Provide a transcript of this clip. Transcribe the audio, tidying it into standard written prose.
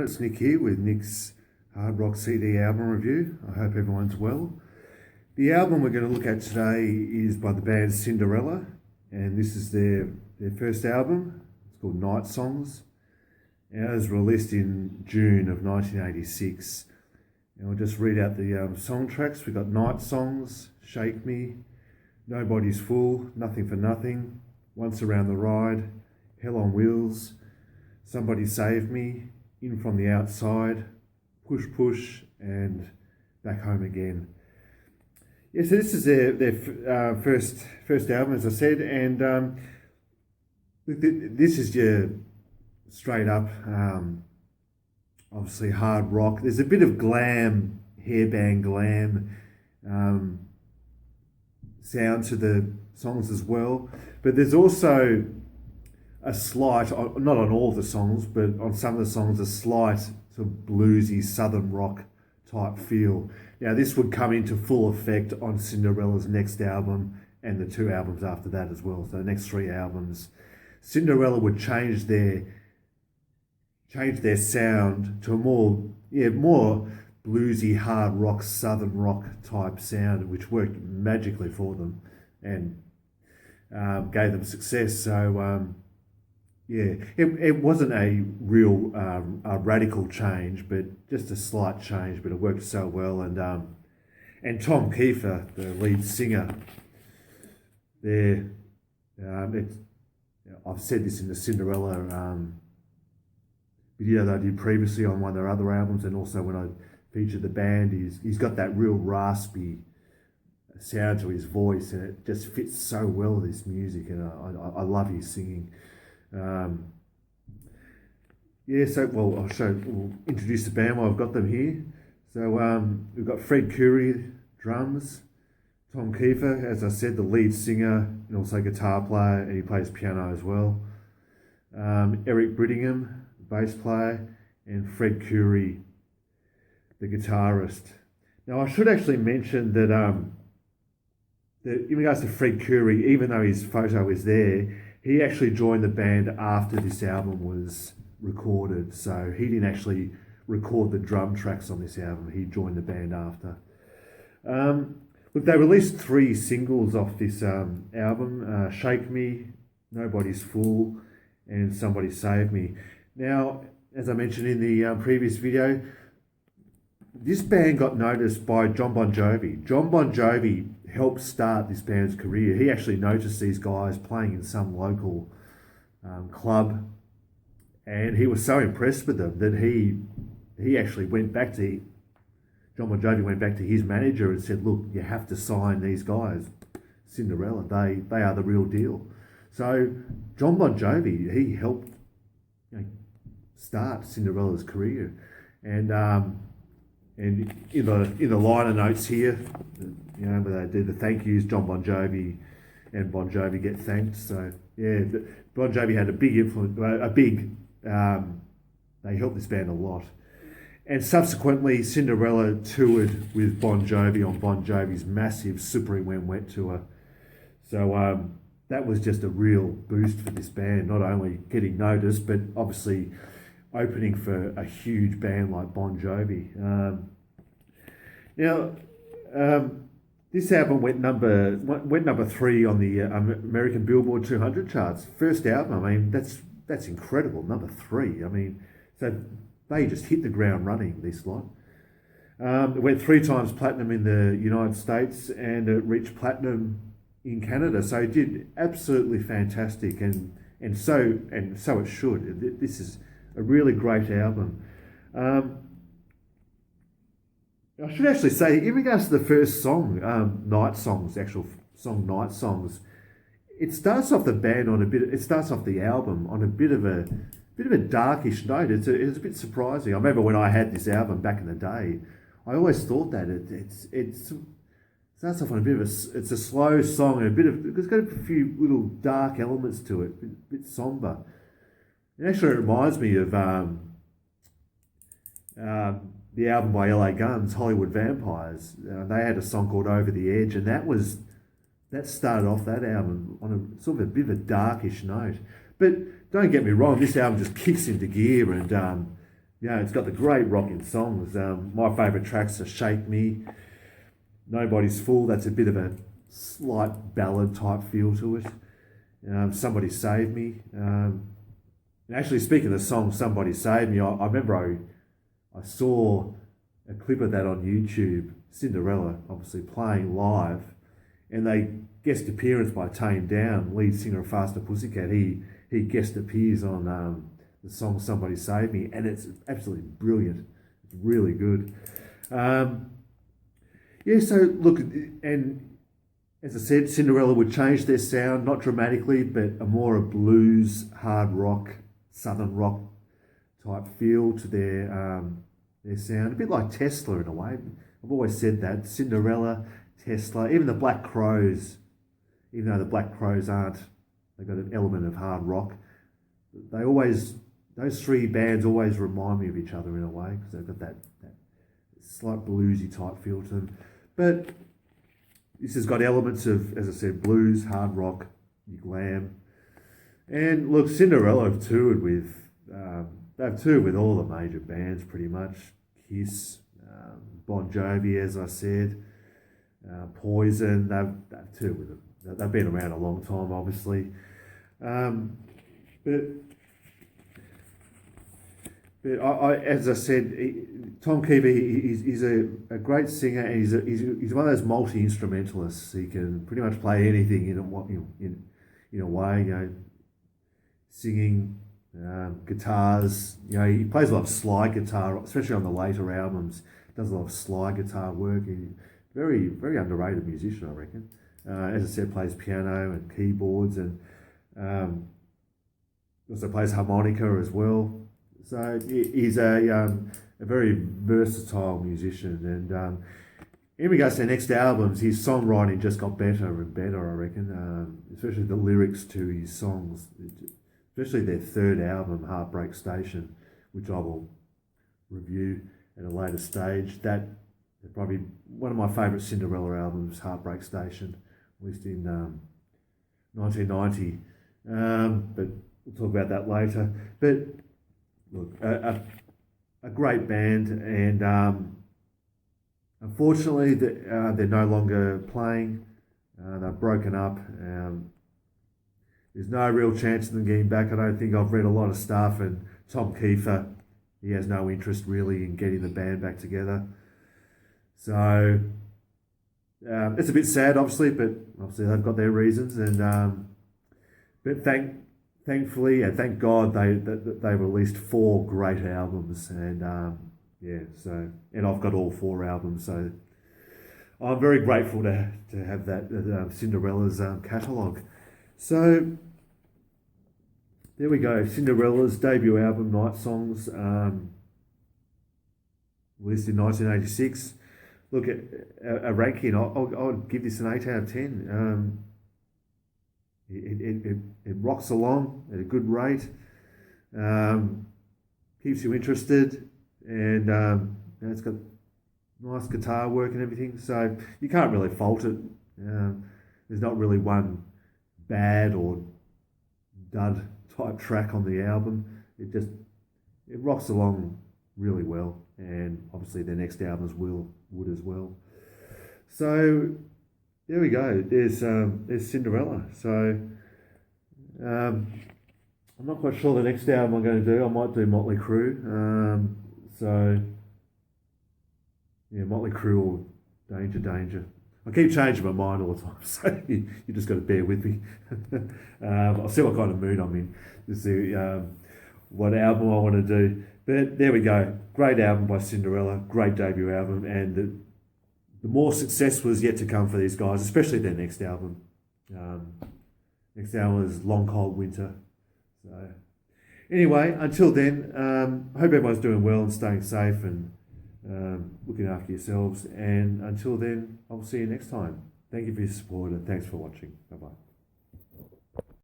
it's Nick here with Nick's Hard Rock CD album review. I hope everyone's well. The album we're going to look at today is by the band Cinderella, and this is their first album. It's called Night Songs, and it was released in June of 1986. And I'll just read out the song tracks. We've got Night Songs, Shake Me, Nobody's Fool, Nothing for Nothing, Once Around the Ride, Hell on Wheels, Somebody Save Me, In From the Outside, Push Push, and Back Home Again. Yeah, so this is their first album, as I said, and this is your straight up, obviously hard rock. There's a bit of glam, hairband glam sound to the songs as well, but there's also a slight, not on all the songs, but on some of the songs, a slight sort of bluesy southern rock type feel. Now this would come into full effect on Cinderella's next album and the two albums after that as well. So the next three albums, Cinderella would change their sound to a more bluesy hard rock, southern rock type sound, which worked magically for them and gave them success. So it wasn't a real radical change, but just a slight change, but it worked so well. And Tom Kiefer, the lead singer, there, I've said this in the Cinderella video that I did previously on one of their other albums, and also when I featured the band, he's got that real raspy sound to his voice, and it just fits so well with his music, and I love his singing. We'll introduce the band while I've got them here. So we've got Fred Coury, drums, Tom Kiefer, as I said, the lead singer and also guitar player, and he plays piano as well. Eric Brittingham, bass player, and Fred Coury, the guitarist. Now I should actually mention that in regards to Fred Coury, even though his photo is there, he actually joined the band after this album was recorded, so he didn't actually record the drum tracks on this album. He joined the band after. Look, they released 3 singles off this album, Shake Me, Nobody's Fool, and Somebody Save Me. Now, as I mentioned in the previous video, this band got noticed by John Bon Jovi. John Bon Jovi helped start this band's career. He actually noticed these guys playing in some local club, and he was so impressed with them that he actually John Bon Jovi went back to his manager and said, look, you have to sign these guys, Cinderella, they are the real deal. So John Bon Jovi, he helped start Cinderella's career, and in the liner notes here, where they do the thank yous, John Bon Jovi and Bon Jovi get thanked. So yeah, Bon Jovi had a big influence, they helped this band a lot. And subsequently, Cinderella toured with Bon Jovi on Bon Jovi's massive Slippery When Wet tour. So that was just a real boost for this band, not only getting noticed, but obviously opening for a huge band like Bon Jovi. This album went number 3 on the American Billboard 200 charts. First album, I mean, that's incredible, number 3. I mean, so they just hit the ground running, this lot. It went 3 times platinum in the United States, and it reached platinum in Canada. So it did absolutely fantastic, and so it should. This is a really great album. I should actually say, in regards to the first song, Night Songs, actual song Night Songs, it starts off the album on a bit of a darkish note. It's a bit surprising. I remember when I had this album back in the day, I always thought that it starts off on it's a slow song and it's got a few little dark elements to it, a bit somber. It actually reminds me of the album by LA Guns, Hollywood Vampires. They had a song called Over the Edge, and that started off that album on a sort of a bit of a darkish note. But don't get me wrong, this album just kicks into gear, and Yeah, it's got the great rocking songs. My favourite tracks are "Shake Me," "Nobody's Fool." That's a bit of a slight ballad type feel to it. "Somebody Save Me." And actually, speaking of the song "Somebody Save Me," I remember I saw a clip of that on YouTube. Cinderella, obviously playing live, and they guest appearance by Tame Down, lead singer of Faster Pussycat. He guest appears on the song "Somebody Save Me," and it's absolutely brilliant. It's really good. Um, yeah, so look, and as I said, Cinderella would change their sound, not dramatically, but a blues, hard rock, southern rock type feel to their sound. A bit like Tesla in a way. I've always said that. Cinderella, Tesla, even the Black Crows, even though the Black Crows aren't, they've got an element of hard rock. They always, those three bands always remind me of each other in a way because they've got that slight bluesy type feel to them. But this has got elements of, as I said, blues, hard rock, your glam. And look, Cinderella they've toured with all the major bands pretty much. Kiss, Bon Jovi, as I said, Poison. They've toured with them. They've been around a long time, obviously. But as I said, Tom Keefer, he's a great singer, and he's one of those multi instrumentalists. He can pretty much play anything in a way. Singing, guitars. He plays a lot of slide guitar, especially on the later albums. Does a lot of slide guitar work. He's very underrated musician, I reckon. As I said, plays piano and keyboards, and also plays harmonica as well. So he's a very versatile musician, and in regards to the next albums, his songwriting just got better and better, I reckon. Especially the lyrics to his songs, especially their third album, Heartbreak Station, which I will review at a later stage. That probably one of my favourite Cinderella albums, Heartbreak Station, released in 1990. But we'll talk about that later. But look, a great band, and unfortunately they're no longer playing. They've broken up. There's no real chance of them getting back. I don't think. I've read a lot of stuff, and Tom Keefer, he has no interest really in getting the band back together. So it's a bit sad, obviously, but obviously they've got their reasons. And but thankfully, and thank God they released 4 great albums, and and I've got all 4 albums, so I'm very grateful to have that Cinderella's catalogue. So there we go, Cinderella's debut album, Night Songs, released in 1986. Look, at a ranking, I'll give this an 8 out of 10. It rocks along at a good rate, keeps you interested, and it's got nice guitar work and everything, so you can't really fault it. There's not really one bad or dud type track on the album. It rocks along really well, and obviously their next albums would as well. So there we go. There's Cinderella. So I'm not quite sure the next album I'm going to do. I might do Motley Crue. So yeah, Motley Crue or Danger. I keep changing my mind all the time, so you just got to bear with me. I'll see what kind of mood I'm in to see what album I want to do. But there we go. Great album by Cinderella. Great debut album, and the more success was yet to come for these guys, especially their next album. Next album is Long Cold Winter. So anyway, until then, I hope everyone's doing well and staying safe and looking after yourselves. And until then, I'll see you next time. Thank you for your support, and thanks for watching. Bye-bye.